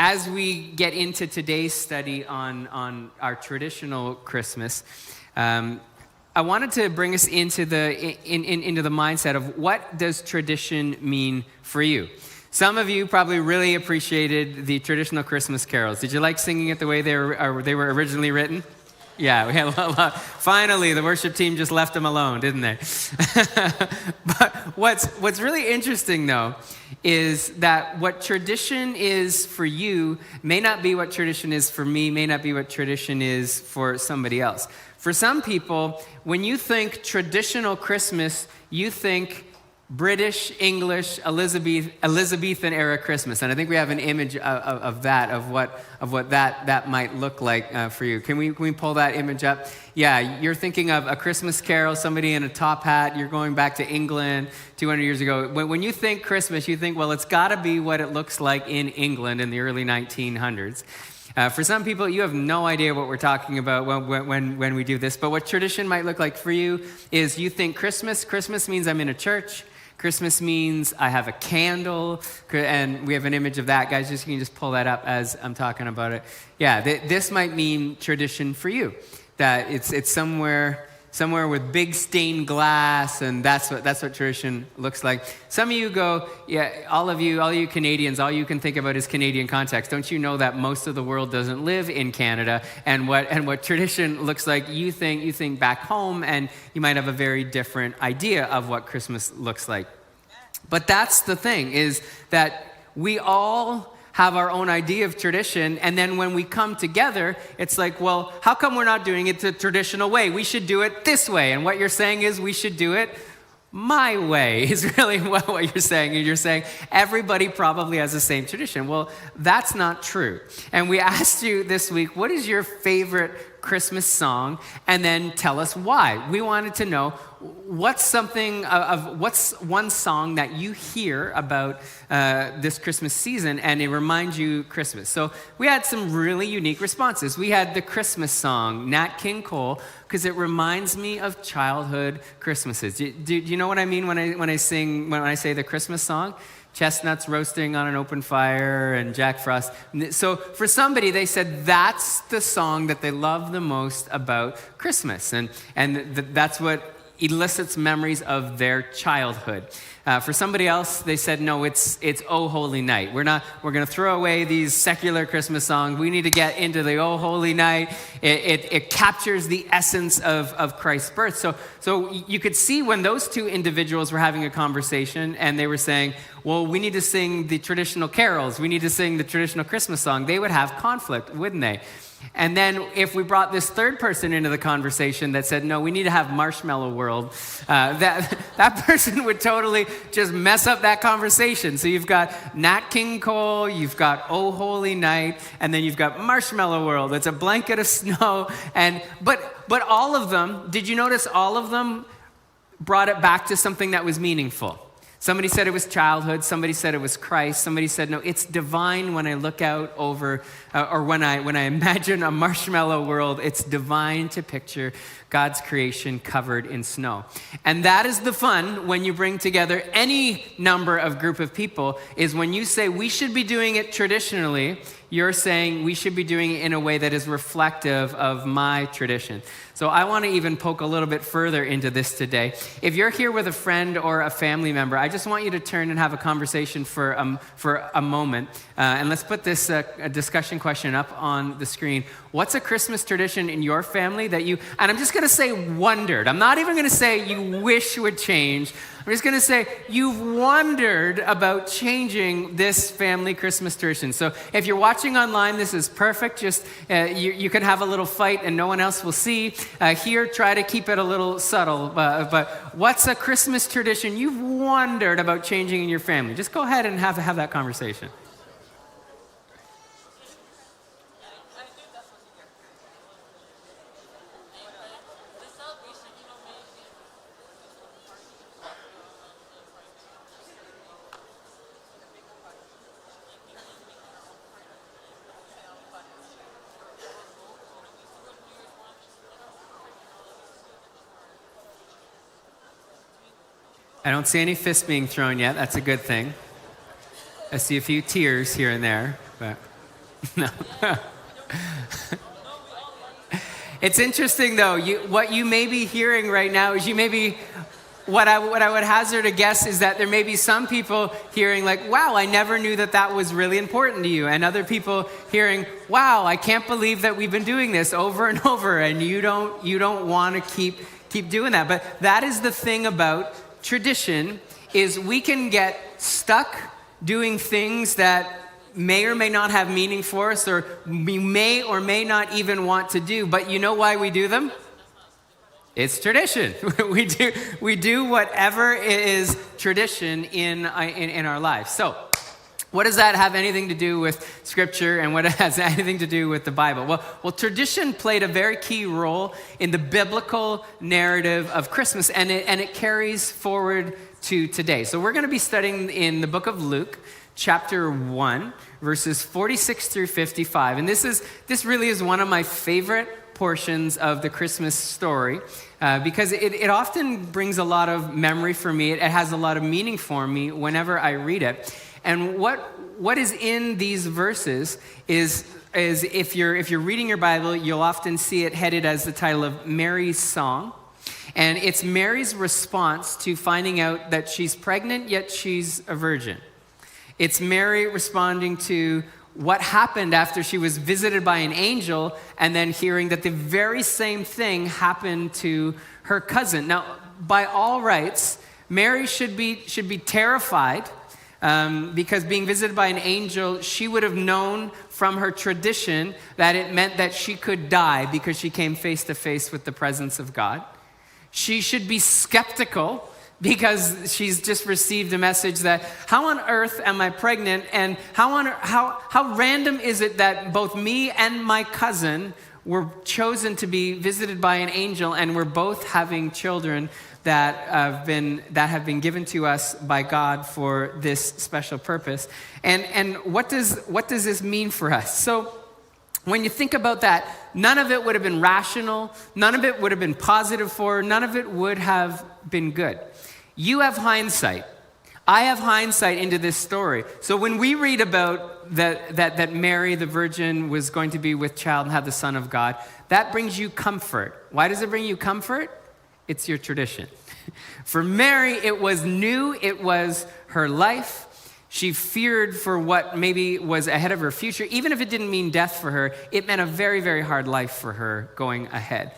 as we get into today's study on our traditional Christmas, I wanted to bring us into into the mindset of what does tradition mean for you. Some of you probably really appreciated the traditional Christmas carols. Did you like singing it the way they were originally written? Yeah, we had a lot. Finally, the worship team just left them alone, didn't they? But what's really interesting, though, is that what tradition is for you may not be what tradition is for me, may not be what tradition is for somebody else. For some people, when you think traditional Christmas, you think British, English, Elizabethan era Christmas, and I think we have an image of what that might look like for you. Can we pull that image up? Yeah, you're thinking of a Christmas carol, somebody in a top hat. You're going back to England 200 years ago. When you think Christmas, you think, well, it's got to be what it looks like in England in the early 1900s. For some people, you have no idea what we're talking about when we do this. But what tradition might look like for you is you think Christmas. Christmas means I'm in a church. Christmas means I have a candle, and we have an image of that. Guys, you can just pull that up as I'm talking about it. Yeah, this might mean tradition for you, that it's somewhere with big stained glass, and that's what tradition looks like. Some of you go, yeah, all you Canadians, all you can think about is Canadian context. Don't you know that most of the world doesn't live in Canada? And what tradition looks like, you think back home, and you might have a very different idea of what Christmas looks like. But that's the thing, is that we all have our own idea of tradition, and then when we come together, it's like, well, how come we're not doing it the traditional way? We should do it this way. And what you're saying is we should do it my way, is really what you're saying. And you're saying everybody probably has the same tradition. Well, that's not true. And we asked you this week, what is your favorite Christmas song? And then tell us why. We wanted to know what's one song that you hear about this Christmas season and it reminds you Christmas. So we had some really unique responses. We had the Christmas song, Nat King Cole, because it reminds me of childhood Christmases. Do you know what I mean when I say the Christmas song? Chestnuts roasting on an open fire and Jack Frost. So for somebody, they said that's the song that they love the most about Christmas. And that's what elicits memories of their childhood. For somebody else, they said, no, it's Oh Holy Night. We're going to throw away these secular Christmas songs. We need to get into the Oh Holy Night. It captures the essence of Christ's birth. So you could see when those two individuals were having a conversation and they were saying, well, we need to sing the traditional carols. We need to sing the traditional Christmas song. They would have conflict, wouldn't they? And then if we brought this third person into the conversation that said, no, we need to have Marshmallow World, that person would totally just mess up that conversation. So you've got Nat King Cole, you've got Oh Holy Night, and then you've got Marshmallow World. It's a blanket of snow. But all of them, did you notice all of them brought it back to something that was meaningful? Somebody said it was childhood. Somebody said it was Christ. Somebody said, no, it's divine when I look out over, or when I imagine a marshmallow world, it's divine to picture God's creation covered in snow. And that is the fun when you bring together any number of group of people, is when you say we should be doing it traditionally, you're saying we should be doing it in a way that is reflective of my tradition. So I want to even poke a little bit further into this today. If you're here with a friend or a family member, I just want you to turn and have a conversation for a moment. And let's put this discussion question up on the screen. What's a Christmas tradition in your family that you, and I'm just going to say wondered. I'm not even going to say you wish would change. I'm just going to say you've wondered about changing this family Christmas tradition. So if you're watching online, this is perfect. Just you can have a little fight and no one else will see. Here, try to keep it a little subtle. But what's a Christmas tradition you've wondered about changing in your family? Just go ahead and have that conversation. I don't see any fists being thrown yet. That's a good thing. I see a few tears here and there. But No. It's interesting, though. What you may be hearing right now is what I would hazard a guess is that there may be some people hearing like, wow, I never knew that was really important to you. And other people hearing, wow, I can't believe that we've been doing this over and over, and you don't want to keep doing that. But that is the thing about tradition, is we can get stuck doing things that may or may not have meaning for us, or we may or may not even want to do. But you know why we do them? It's tradition. We do whatever is tradition in our lives. So, what does that have anything to do with Scripture, and what has anything to do with the Bible? Well, tradition played a very key role in the biblical narrative of Christmas, and it carries forward to today. So we're going to be studying in the book of Luke, chapter 1, verses 46 through 55. And this really is one of my favorite portions of the Christmas story, because it often brings a lot of memory for me. It has a lot of meaning for me whenever I read it. And what is in these verses is if you're reading your Bible, you'll often see it headed as the title of Mary's Song. And it's Mary's response to finding out that she's pregnant, yet she's a virgin. It's Mary responding to what happened after she was visited by an angel, and then hearing that the very same thing happened to her cousin. Now, by all rights, Mary should be terrified, because being visited by an angel, she would have known from her tradition that it meant that she could die because she came face to face with the presence of God. She should be skeptical because she's just received a message that, how on earth am I pregnant, and how random is it that both me and my cousin were chosen to be visited by an angel, and we're both having children that have been given to us by God for this special purpose. And what does this mean for us? So when you think about that, none of it would have been rational, none of it would have been positive for her, none of it would have been good. You have hindsight. I have hindsight into this story. So when we read about that Mary, the virgin, was going to be with child and have the Son of God, that brings you comfort. Why does it bring you comfort? It's your tradition. For Mary, it was new. It was her life. She feared for what maybe was ahead of her future. Even if it didn't mean death for her, it meant a very, very hard life for her going ahead.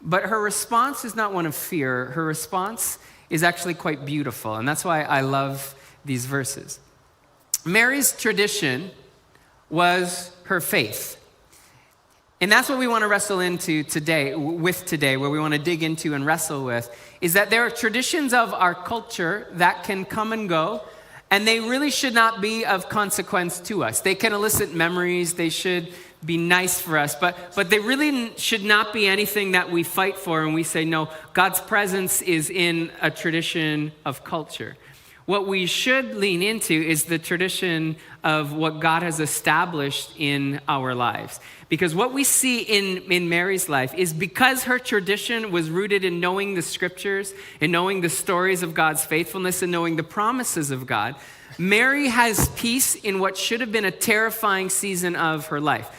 But her response is not one of fear. Her response is actually quite beautiful, and that's why I love these verses. Mary's tradition was her faith. And that's what we want to wrestle into today, where we want to dig into and wrestle with, is that there are traditions of our culture that can come and go, and they really should not be of consequence to us. They can elicit memories, they should be nice for us, but they really should not be anything that we fight for and we say, no, God's presence is in a tradition of culture. What we should lean into is the tradition of what God has established in our lives. Because what we see in Mary's life is, because her tradition was rooted in knowing the scriptures and knowing the stories of God's faithfulness and knowing the promises of God, Mary has peace in what should have been a terrifying season of her life.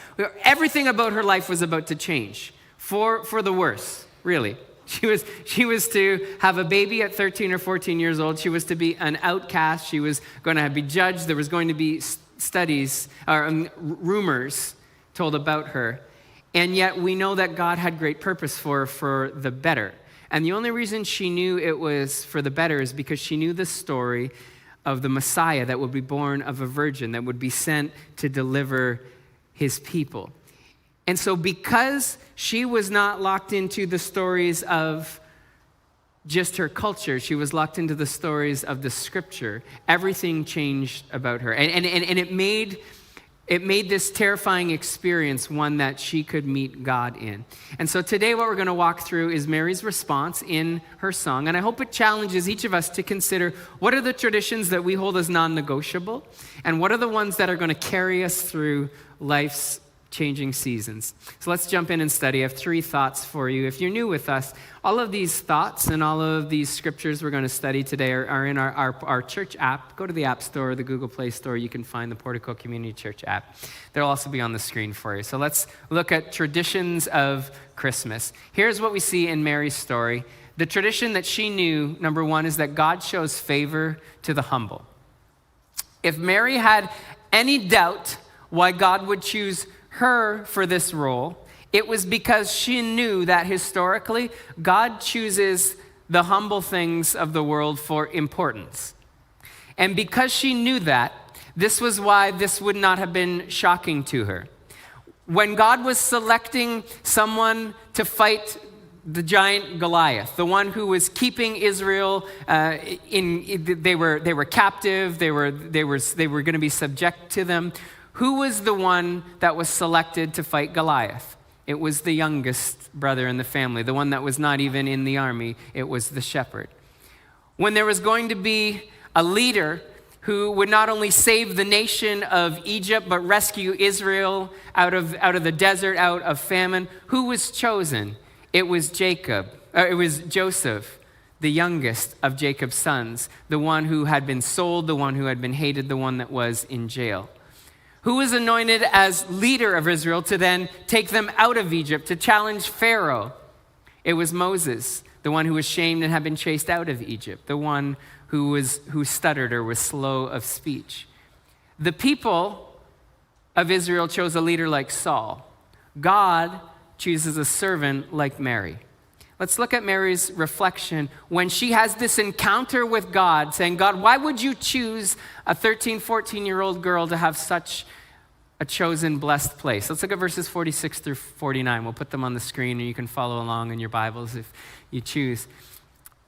Everything about her life was about to change for the worse, really. She was to have a baby at 13 or 14 years old. She was to be an outcast. She was going to be judged. There was going to be studies or rumors told about her. And yet we know that God had great purpose for the better. And the only reason she knew it was for the better is because she knew the story of the Messiah that would be born of a virgin, that would be sent to deliver his people. And so because she was not locked into the stories of just her culture, she was locked into the stories of the scripture, everything changed about her. And it made this terrifying experience one that she could meet God in. And so today what we're going to walk through is Mary's response in her song. And I hope it challenges each of us to consider, what are the traditions that we hold as non-negotiable? And what are the ones that are going to carry us through life's changing seasons. So let's jump in and study. I have 3 thoughts for you. If you're new with us, all of these thoughts and all of these scriptures we're going to study today are in our church app. Go to the App Store or the Google Play Store. You can find the Portico Community Church app. They'll also be on the screen for you. So let's look at traditions of Christmas. Here's what we see in Mary's story. The tradition that she knew, number 1, is that God shows favor to the humble. If Mary had any doubt why God would choose her for this role, it was because she knew that historically, God chooses the humble things of the world for importance. And because she knew that, this was why this would not have been shocking to her. When God was selecting someone to fight the giant Goliath, the one who was keeping Israel they were captive, they were going to be subject to them. Who was the one that was selected to fight Goliath? It was the youngest brother in the family, the one that was not even in the army. It was the shepherd. When there was going to be a leader who would not only save the nation of Egypt, but rescue Israel out of the desert, out of famine, who was chosen? It was Joseph, the youngest of Jacob's sons, the one who had been sold, the one who had been hated, the one that was in jail. Who was anointed as leader of Israel to then take them out of Egypt, to challenge Pharaoh? It was Moses, the one who was shamed and had been chased out of Egypt, the one who stuttered or was slow of speech. The people of Israel chose a leader like Saul. God chooses a servant like Mary. Let's look at Mary's reflection when she has this encounter with God, saying, God, why would you choose a 13, 14-year-old girl to have such a chosen, blessed place? Let's look at verses 46 through 49. We'll put them on the screen, and you can follow along in your Bibles if you choose.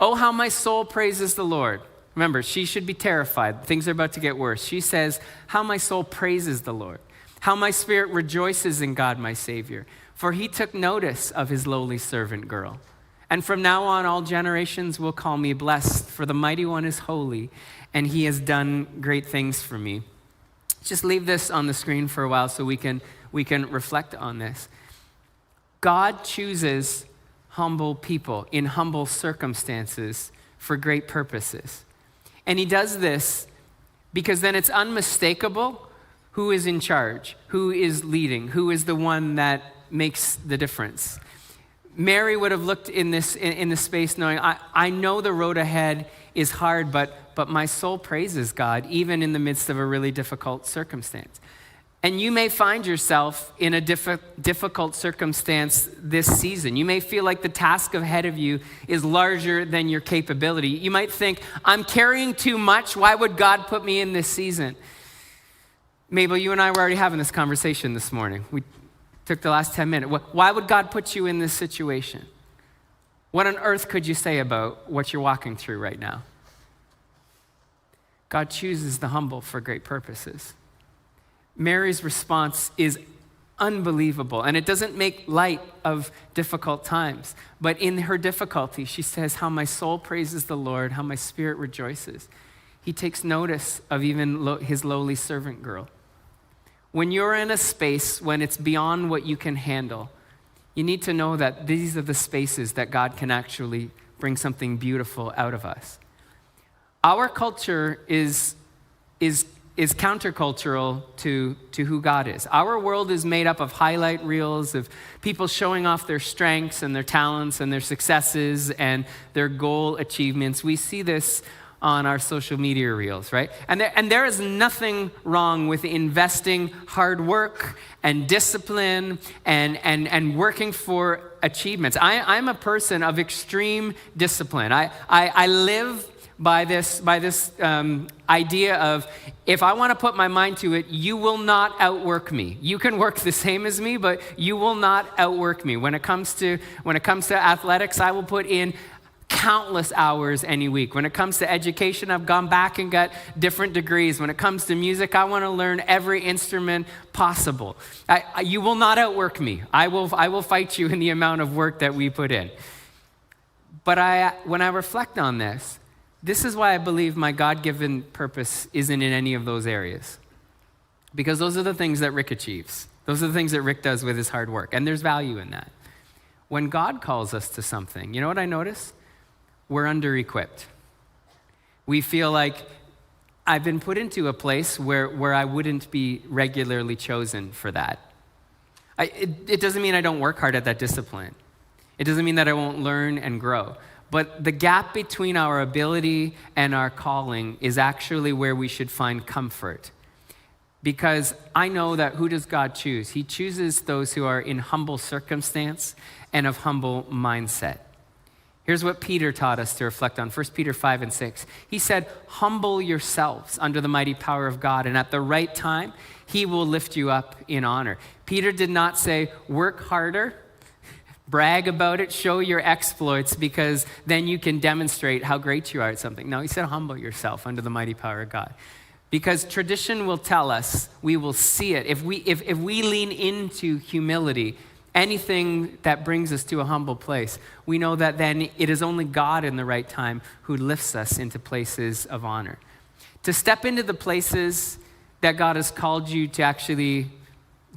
Oh, how my soul praises the Lord. Remember, she should be terrified. Things are about to get worse. She says, how my soul praises the Lord. How my spirit rejoices in God, my Savior. For he took notice of his lowly servant girl. And from now on, all generations will call me blessed, for the Mighty One is holy, and he has done great things for me. Just leave this on the screen for a while so we can reflect on this. God chooses humble people in humble circumstances for great purposes. And he does this because then it's unmistakable who is in charge, who is leading, who is the one that makes the difference. Mary would have looked in this space knowing, I know the road ahead is hard, but my soul praises God, even in the midst of a really difficult circumstance. And you may find yourself in a difficult circumstance this season. You may feel like the task ahead of you is larger than your capability. You might think, I'm carrying too much. Why would God put me in this season? Mabel, you and I were already having this conversation this morning. We took the last 10 minutes. Why would God put you in this situation? What on earth could you say about what you're walking through right now? God chooses the humble for great purposes. Mary's response is unbelievable, and it doesn't make light of difficult times. But in her difficulty, she says, how my soul praises the Lord, how my spirit rejoices. He takes notice of even his lowly servant girl. When you're in a space when it's beyond what you can handle, you need to know that these are the spaces that God can actually bring something beautiful out of us. Our culture is countercultural to who God is. Our world is made up of highlight reels of people showing off their strengths and their talents and their successes and their goal achievements. We see this on our social media reels, right? And there is nothing wrong with investing hard work and discipline and working for achievements. I'm a person of extreme discipline. I live by this idea of, if I want to put my mind to it, you will not outwork me. You can work the same as me, but you will not outwork me. When it comes to athletics, I will put in countless hours any week. When it comes to education, I've gone back and got different degrees. When it comes to music, I want to learn every instrument possible. You will not outwork me. I will fight you in the amount of work that we put in. But when I reflect on this is why I believe my God-given purpose isn't in any of those areas. Because those are the things that Rick achieves. Those are the things that Rick does with his hard work, and there's value in that. When God calls us to something, you know what I notice? We're under-equipped. We feel like I've been put into a place where I wouldn't be regularly chosen for that. It doesn't mean I don't work hard at that discipline. It doesn't mean that I won't learn and grow. But the gap between our ability and our calling is actually where we should find comfort. Because I know that who does God choose? He chooses those who are in humble circumstance and of humble mindset. Here's what Peter taught us to reflect on, 1 Peter 5 and 6. He said, humble yourselves under the mighty power of God, and at the right time, he will lift you up in honor. Peter did not say, work harder, brag about it, show your exploits, because then you can demonstrate how great you are at something. No, he said, humble yourself under the mighty power of God. Because tradition will tell us, we will see it. If we lean into humility, anything that brings us to a humble place, we know that then it is only God in the right time who lifts us into places of honor. To step into the places that God has called you to actually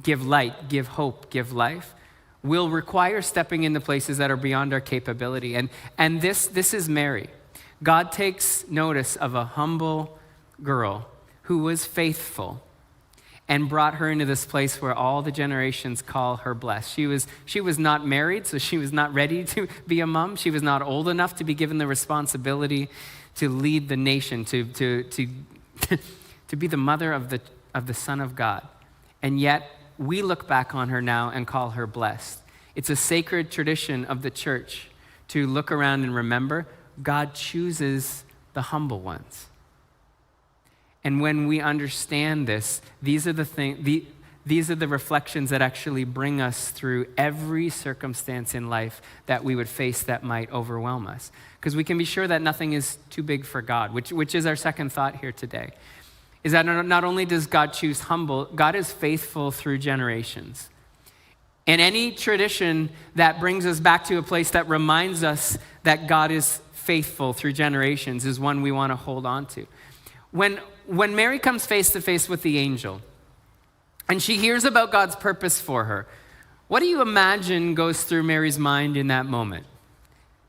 give light, give hope, give life, will require stepping into places that are beyond our capability. And this is Mary. God takes notice of a humble girl who was faithful and brought her into this place where all the generations call her blessed. She was not married, so she was not ready to be a mom. She was not old enough to be given the responsibility to lead the nation, to be the mother of the Son of God. And yet, we look back on her now and call her blessed. It's a sacred tradition of the church to look around and remember God chooses the humble ones. And when we understand this, these are the reflections that actually bring us through every circumstance in life that we would face that might overwhelm us. Because we can be sure that nothing is too big for God, which is our second thought here today. Is that not only does God choose humble, God is faithful through generations. And any tradition that brings us back to a place that reminds us that God is faithful through generations is one we want to hold on to. When Mary comes face to face with the angel and she hears about God's purpose for her, what do you imagine goes through Mary's mind in that moment?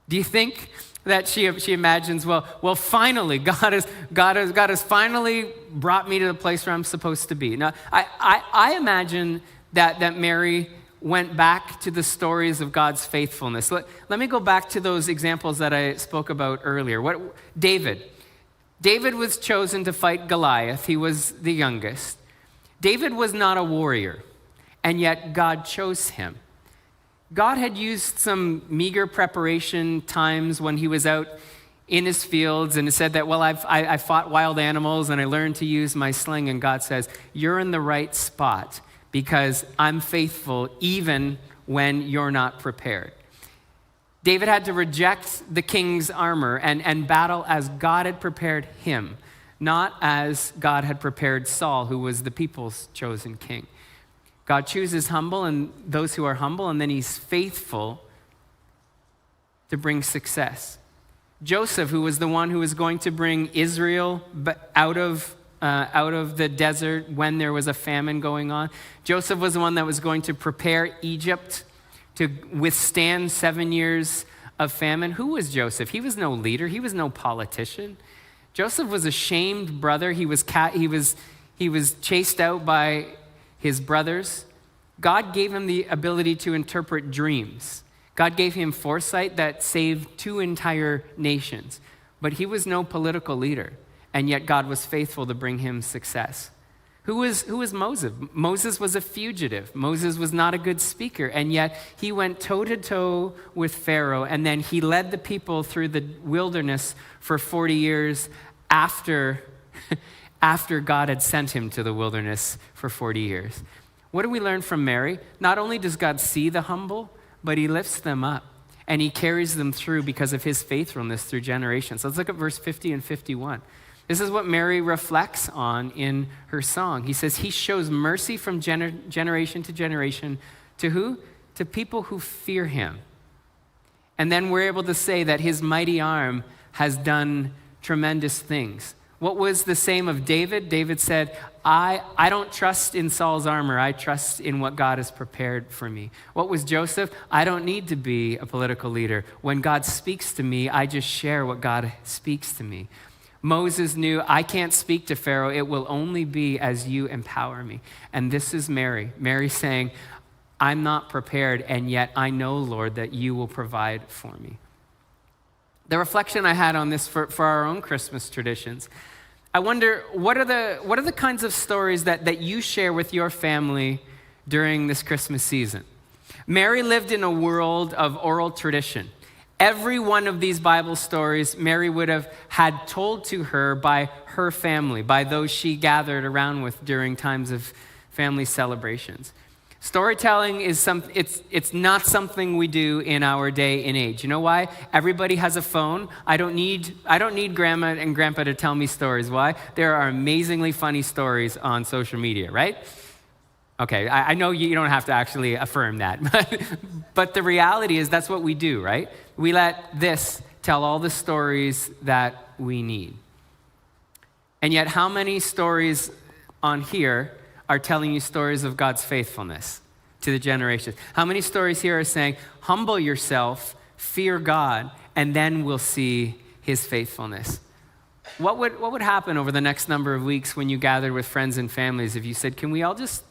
Do you think that she imagines, well, finally, God has finally brought me to the place where I'm supposed to be? Now, I imagine that Mary went back to the stories of God's faithfulness. Let me go back to those examples that I spoke about earlier. David was chosen to fight Goliath. He was the youngest. David was not a warrior, and yet God chose him. God had used some meager preparation times when he was out in his fields and said that, well, I fought wild animals and I learned to use my sling. And God says, you're in the right spot because I'm faithful even when you're not prepared. David had to reject the king's armor and battle as God had prepared him, not as God had prepared Saul, who was the people's chosen king. God chooses humble and those who are humble, and then he's faithful to bring success. Joseph, who was the one who was going to bring Israel out of the desert when there was a famine going on. Joseph was the one that was going to prepare Egypt to withstand 7 years of famine. Who was Joseph? He was no leader. He was no politician. Joseph was a shamed brother. He was chased out by his brothers. God gave him the ability to interpret dreams. God gave him foresight that saved 2 entire nations. But he was no political leader, and yet God was faithful to bring him success. Who was Moses? Moses was a fugitive. Moses was not a good speaker, and yet he went toe-to-toe with Pharaoh, and then he led the people through the wilderness for 40 years after God had sent him to the wilderness for 40 years. What do we learn from Mary? Not only does God see the humble, but he lifts them up, and he carries them through because of his faithfulness through generations. Let's look at verse 50 and 51. This is what Mary reflects on in her song. He says, he shows mercy from generation to generation. To who? To people who fear him. And then we're able to say that his mighty arm has done tremendous things. What was the same of David? David said, I don't trust in Saul's armor. I trust in what God has prepared for me. What was Joseph? I don't need to be a political leader. When God speaks to me, I just share what God speaks to me. Moses knew, I can't speak to Pharaoh. It will only be as you empower me. And this is Mary. Mary saying, I'm not prepared, and yet I know, Lord, that you will provide for me. The reflection I had on this for our own Christmas traditions, I wonder, what are the kinds of stories that you share with your family during this Christmas season? Mary lived in a world of oral tradition. Every one of these Bible stories Mary would have had told to her by her family, by those she gathered around with during times of family celebrations. Storytelling is it's not something we do in our day and age. You know why? Everybody has a phone. I don't need grandma and grandpa to tell me stories. Why? There are amazingly funny stories on social media, right? Okay, I know you don't have to actually affirm that, but the reality is that's what we do, right? We let this tell all the stories that we need. And yet, how many stories on here are telling you stories of God's faithfulness to the generations? How many stories here are saying, humble yourself, fear God, and then we'll see his faithfulness? What would happen over the next number of weeks when you gathered with friends and families if you said, can we all just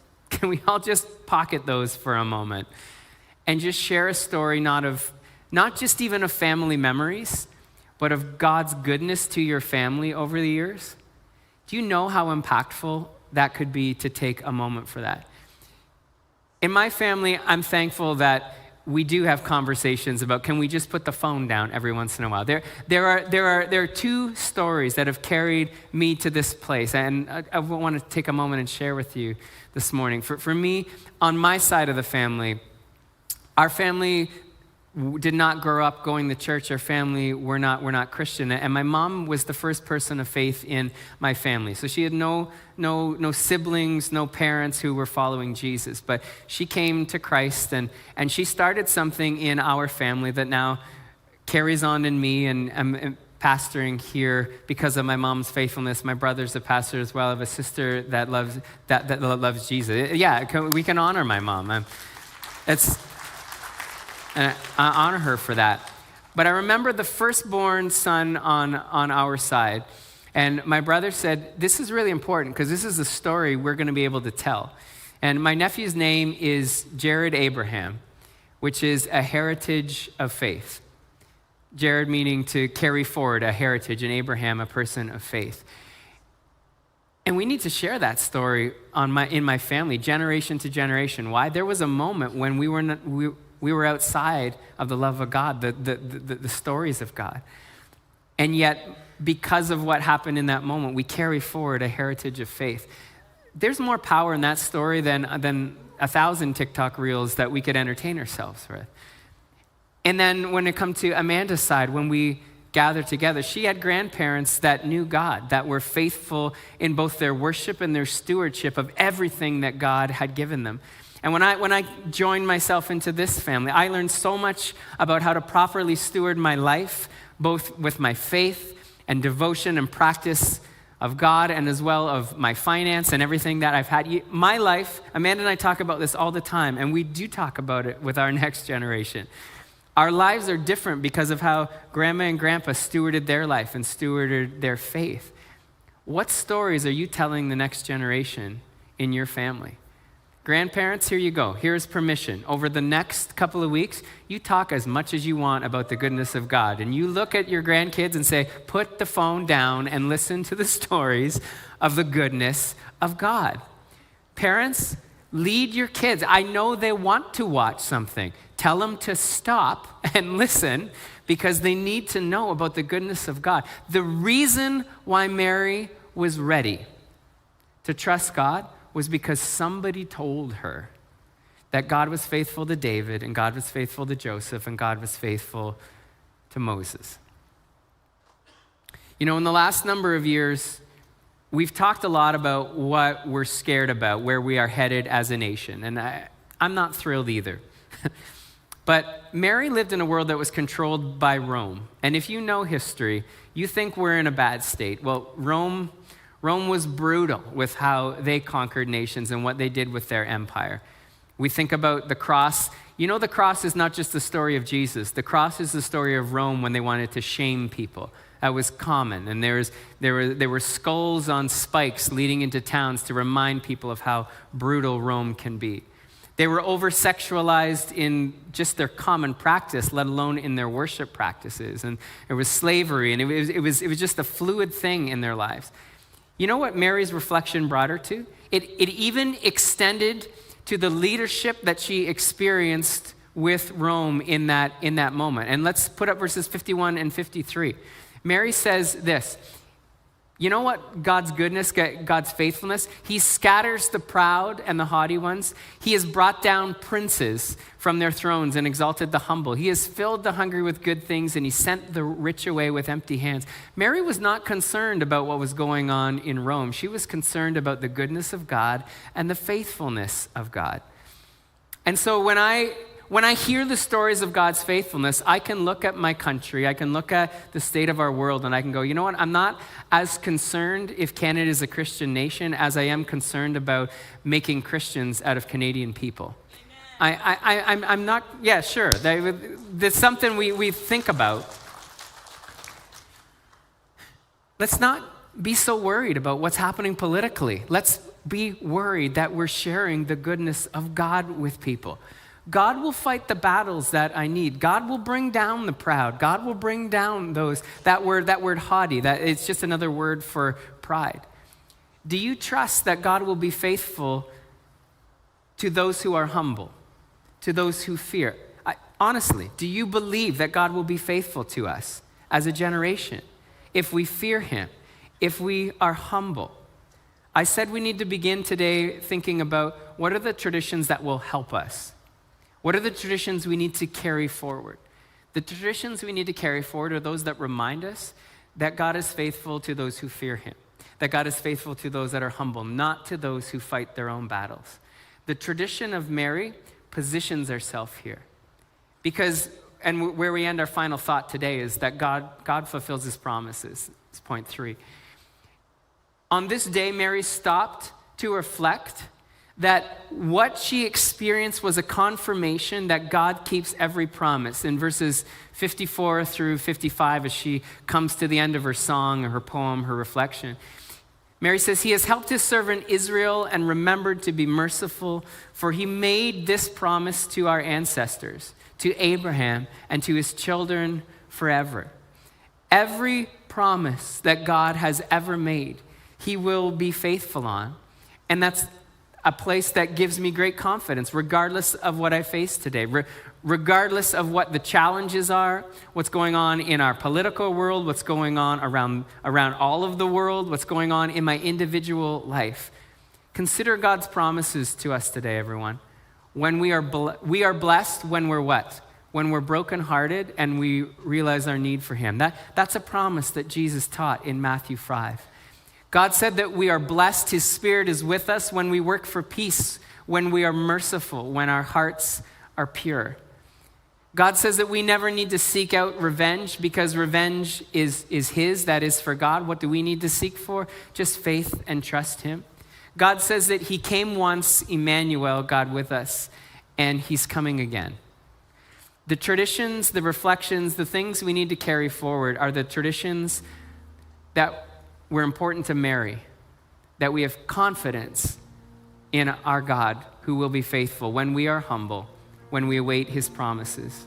pocket those for a moment and just share a story not just even of family memories, but of God's goodness to your family over the years? Do you know how impactful that could be to take a moment for that? In my family, I'm thankful that we do have conversations about, can we just put the phone down every once in a while? There are two stories that have carried me to this place, and I want to take a moment and share with you this morning. For me, on my side of the family, our family did not grow up going to church. Our family were not Christian, and my mom was the first person of faith in my family. So she had no siblings, no parents who were following Jesus, but she came to Christ, and she started something in our family that now carries on in me, and I'm pastoring here because of my mom's faithfulness. My brother's a pastor as well. I have a sister that loves Jesus. Yeah, we can honor my mom. And I honor her for that. But I remember the firstborn son on our side. And my brother said, this is really important because this is a story we're going to be able to tell. And my nephew's name is Jared Abraham, which is a heritage of faith. Jared meaning to carry forward a heritage, and Abraham, a person of faith. And we need to share that story in my family, generation to generation. Why? There was a moment when we were outside of the love of God, the stories of God. And yet, because of what happened in that moment, we carry forward a heritage of faith. There's more power in that story than 1,000 TikTok reels that we could entertain ourselves with. And then when it comes to Amanda's side, when we gathered together, she had grandparents that knew God, that were faithful in both their worship and their stewardship of everything that God had given them. And when I joined myself into this family, I learned so much about how to properly steward my life, both with my faith and devotion and practice of God, and as well of my finance and everything that I've had. My life, Amanda and I talk about this all the time, and we do talk about it with our next generation. Our lives are different because of how grandma and grandpa stewarded their life and stewarded their faith. What stories are you telling the next generation in your family? Grandparents, here you go. Here's permission. Over the next couple of weeks, you talk as much as you want about the goodness of God. And you look at your grandkids and say, put the phone down and listen to the stories of the goodness of God. Parents, lead your kids. I know they want to watch something. Tell them to stop and listen because they need to know about the goodness of God. The reason why Mary was ready to trust God was because somebody told her that God was faithful to David, and God was faithful to Joseph, and God was faithful to Moses. You know, in the last number of years, we've talked a lot about what we're scared about, where we are headed as a nation, and I'm not thrilled either. But Mary lived in a world that was controlled by Rome. And if you know history, you think we're in a bad state. Well, Rome was brutal with how they conquered nations and what they did with their empire. We think about the cross. You know, the cross is not just the story of Jesus. The cross is the story of Rome when they wanted to shame people. That was common. And there were skulls on spikes leading into towns to remind people of how brutal Rome can be. They were over-sexualized in just their common practice, let alone in their worship practices. And there was slavery, and it was just a fluid thing in their lives. You know what Mary's reflection brought her to? It even extended to the leadership that she experienced with Rome in that moment. And let's put up verses 51 and 53. Mary says this, you know what God's goodness, God's faithfulness? He scatters the proud and the haughty ones. He has brought down princes from their thrones and exalted the humble. He has filled the hungry with good things, and he sent the rich away with empty hands. Mary was not concerned about what was going on in Rome. She was concerned about the goodness of God and the faithfulness of God. And so when I hear the stories of God's faithfulness, I can look at my country, I can look at the state of our world, and I can go, you know what, I'm not as concerned if Canada is a Christian nation as I am concerned about making Christians out of Canadian people. I'm not, yeah, sure, there's something we think about. Let's not be so worried about what's happening politically. Let's be worried that we're sharing the goodness of God with people. God will fight the battles that I need. God will bring down the proud. God will bring down that word haughty, that it's just another word for pride. Do you trust that God will be faithful to those who are humble, to those who fear? Honestly, do you believe that God will be faithful to us as a generation if we fear him, if we are humble? I said we need to begin today thinking about what are the traditions that will help us. What are the traditions we need to carry forward? The traditions we need to carry forward are those that remind us that God is faithful to those who fear him, that God is faithful to those that are humble, not to those who fight their own battles. The tradition of Mary positions herself here because, and where we end our final thought today is that God fulfills his promises. It's point 3. On this day, Mary stopped to reflect that what she experienced was a confirmation that God keeps every promise. In verses 54 through 55, as she comes to the end of her song, or her poem, her reflection, Mary says, he has helped his servant Israel and remembered to be merciful, for he made this promise to our ancestors, to Abraham, and to his children forever. Every promise that God has ever made, he will be faithful on. And that's a place that gives me great confidence, regardless of what I face today, regardless of what the challenges are, what's going on in our political world, what's going on around all of the world, what's going on in my individual life. Consider God's promises to us today, everyone. When we are blessed when we're what? When we're brokenhearted and we realize our need for him. That's a promise that Jesus taught in Matthew 5. God said that we are blessed, his Spirit is with us when we work for peace, when we are merciful, when our hearts are pure. God says that we never need to seek out revenge because revenge is his, that is for God. What do we need to seek for? Just faith and trust him. God says that he came once, Emmanuel, God with us, and he's coming again. The traditions, the reflections, the things we need to carry forward are the traditions that were important to Mary, that we have confidence in our God who will be faithful when we are humble, when we await his promises.